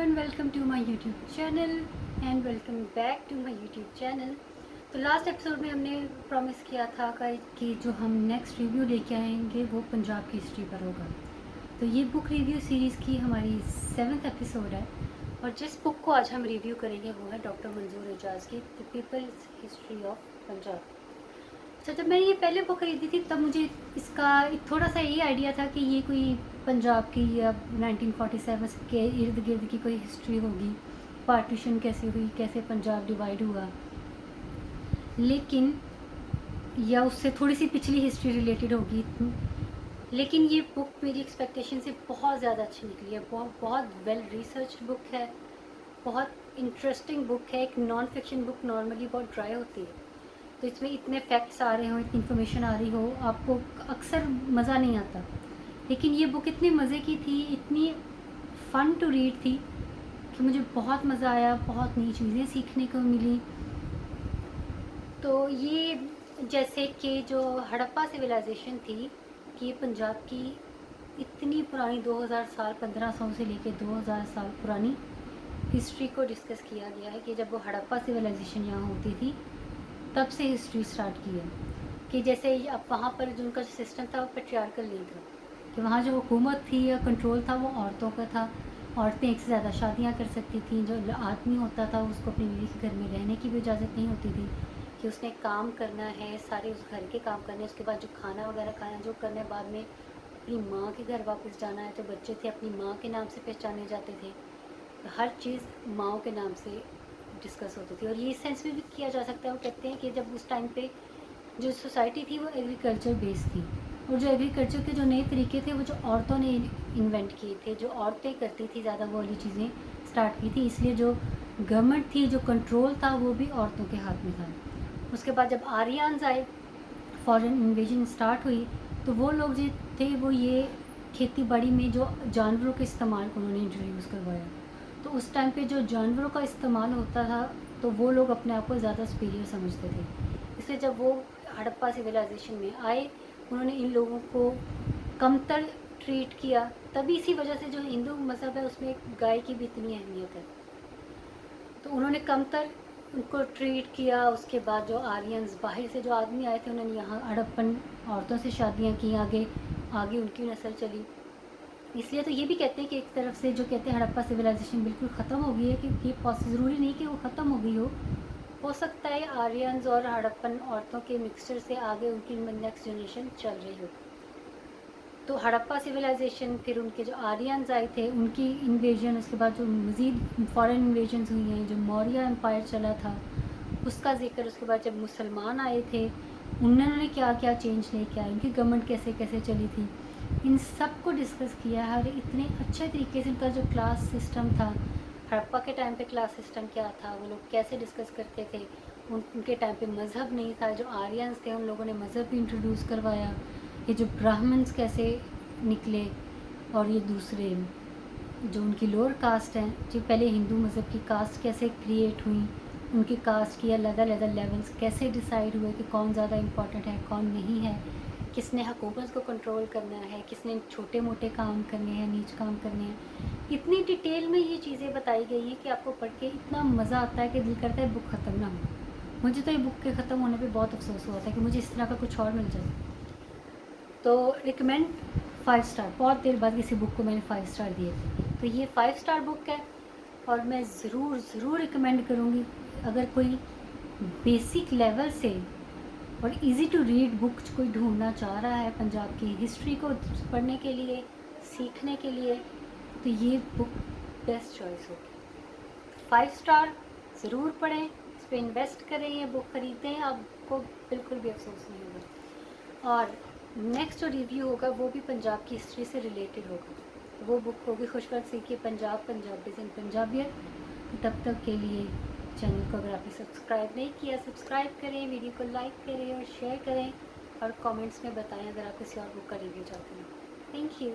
everyone, welcome to my YouTube channel and welcome back to my YouTube channel. तो last episode में हमने promise किया था कि जो हम नेक्स्ट रिव्यू लेके आएंगे वो पंजाब की हिस्ट्री पर होगा. तो ये बुक रिव्यू सीरीज़ की हमारी 7th एपिसोड है और जिस बुक को आज हम रिव्यू करेंगे वो है डॉक्टर मंजूर एजाज की the people's history of Punjab. तो जब मैंने ये पहले बुक खरीदी थी तब मुझे इसका थोड़ा सा ये आइडिया था कि ये कोई पंजाब की या 1947 के इर्द गिर्द की कोई हिस्ट्री होगी, पार्टीशन कैसे हुई, कैसे पंजाब डिवाइड हुआ, लेकिन या उससे थोड़ी सी पिछली हिस्ट्री रिलेटेड होगी. लेकिन ये बुक मेरी एक्सपेक्टेशन से बहुत ज़्यादा अच्छी निकली है. बहुत वेल रिसर्च बुक है, बहुत इंटरेस्टिंग बुक है. एक नॉन फिक्शन बुक नॉर्मली बहुत ड्राई होती है, तो इसमें इतने फैक्ट्स आ रहे हो, इतनी इन्फॉर्मेशन आ रही हो, आपको अक्सर मज़ा नहीं आता. लेकिन ये बुक इतने मज़े की थी, इतनी फ़न टू रीड थी कि मुझे बहुत मज़ा आया, बहुत नई चीज़ें सीखने को मिली. तो ये जैसे कि जो हड़प्पा सिविलाइजेशन थी कि ये पंजाब की इतनी पुरानी 2000 साल 1500 से लेके 2000 साल पुरानी हिस्ट्री को डिस्कस किया गया है कि जब वो हड़प्पा सिविलाइजेशन यहाँ होती थी तब से हिस्ट्री स्टार्ट की है. कि जैसे अब वहाँ पर जो उनका सिस्टम था वो पेट्रियार्कल नहीं था, कि वहाँ जो हुकूमत थी या कंट्रोल था वो औरतों का था. औरतें एक से ज़्यादा शादियाँ कर सकती थीं. जो आदमी होता था उसको अपनी बीवी के घर में रहने की भी इजाज़त नहीं होती थी, कि उसने काम करना है, सारे उस घर के काम करने, उसके बाद जो खाना वगैरह खाना जो करना है, बाद में अपनी माँ के घर वापस जाना है. तो बच्चे थे अपनी माँ के नाम से पहचाने जाते थे. हर चीज़ माँओं के नाम से डिस्कस होती थी. और ये सेंस में भी किया जा सकता है, वो कहते हैं कि जब उस टाइम पे जो सोसाइटी थी वो एग्रीकल्चर बेस्ड थी, और जो एग्रीकल्चर के जो नए तरीके थे वो जो औरतों ने इन्वेंट किए थे, जो औरतें करती थी ज़्यादा वो वाली चीज़ें स्टार्ट की थी. इसलिए जो गवर्नमेंट थी, जो कंट्रोल था वो भी औरतों के हाथ में था. उसके बाद जब आर्यन्स आए, फॉरेन इन्वेजन स्टार्ट हुई, तो वो लोग जो थे वो ये खेती बाड़ी में जो जानवरों के इस्तेमाल को उन्होंने इंट्रोड्यूस करवाया. तो उस टाइम पे जो जानवरों का इस्तेमाल होता था तो वो लोग अपने आप को ज़्यादा सुपीरियर समझते थे. इसलिए जब वो हड़प्पा सिविलाइजेशन में आए उन्होंने इन लोगों को कमतर ट्रीट किया. तभी इसी वजह से जो हिंदू मज़हब है उसमें गाय की भी इतनी अहमियत है. तो उन्होंने कमतर उनको ट्रीट किया. उसके बाद जो आर्यन्स बाहर से जो आदमी आए थे उन्होंने यहाँ हड़प्पन औरतों से शादियाँ की, आगे उनकी नस्ल चली. इसलिए तो ये भी कहते हैं कि एक तरफ से जो कहते हैं हड़प्पा सिविलाइजेशन बिल्कुल ख़त्म हो गई है, कि ये ज़रूरी नहीं कि वो ख़त्म हो गई हो सकता है आर्यन्स और हड़प्पन औरतों के मिक्सचर से आगे उनकी नेक्स्ट जनरेशन चल रही हो. तो हड़प्पा सिविलाइजेशन, फिर उनके जो आर्यन्स आए थे उनकी इन्वेजन, उसके बाद जो मज़ीद फॉरेन इन्वेजन्स हुई हैं, जो मौर्य एम्पायर चला था उसका जिक्र, उसके बाद जब मुसलमान आए थे उन्होंने क्या क्या चेंज लेके आए, उनकी गवर्नमेंट कैसे कैसे चली थी, इन सब को डिस्कस किया है. और इतने अच्छे तरीके से उनका जो क्लास सिस्टम था, हड़प्पा के टाइम पे क्लास सिस्टम क्या था, वो लोग कैसे डिस्कस करते थे. उनके टाइम पे मज़हब नहीं था, जो आर्यन्स थे उन लोगों ने मज़हब भी इंट्रोड्यूस करवाया. ये जो ब्राह्मण्स कैसे निकले, और ये दूसरे जो उनकी लोअर कास्ट हैं, जो पहले हिंदू मज़हब की कास्ट कैसे क्रिएट हुई, उनकी कास्ट की अलग अलग लेवल्स कैसे डिसाइड हुए कि कौन ज़्यादा इम्पॉर्टेंट है कौन नहीं है, किसने हुकूमत को कंट्रोल करना है, किसने छोटे मोटे काम करने हैं, नीच काम करने हैं. इतनी डिटेल में ये चीज़ें बताई गई हैं कि आपको पढ़ के इतना मज़ा आता है कि दिल करता है बुक ख़त्म ना हो. मुझे तो ये बुक के ख़त्म होने पे बहुत अफसोस हुआ था कि मुझे इस तरह का कुछ और मिल जाए. तो रिकमेंड 5 स्टार. बहुत देर बाद किसी बुक को मैंने 5 स्टार दिए थे. तो ये 5 स्टार बुक है और मैं ज़रूर रिकमेंड करूँगी. अगर कोई बेसिक लेवल से और इजी टू रीड बुक कोई ढूंढना चाह रहा है पंजाब की हिस्ट्री को पढ़ने के लिए, सीखने के लिए, तो ये बुक बेस्ट चॉइस होगी. 5 स्टार. ज़रूर पढ़ें, इस पर इन्वेस्ट करें, ये बुक ख़रीदें, आपको बिल्कुल भी अफसोस नहीं होगा. और नेक्स्ट जो रिव्यू होगा वो भी पंजाब की हिस्ट्री से रिलेटेड होगा. वो बुक होगी खुशवंत सिंह की पंजाबीज़ एंड पंजाबियत. तब तक के लिए चैनल को अगर आपने सब्सक्राइब नहीं किया सब्सक्राइब करें, वीडियो को लाइक करें और शेयर करें, और कमेंट्स में बताएं अगर आप किसी और बुक का रिव्यू चाहते हैं. Thank you.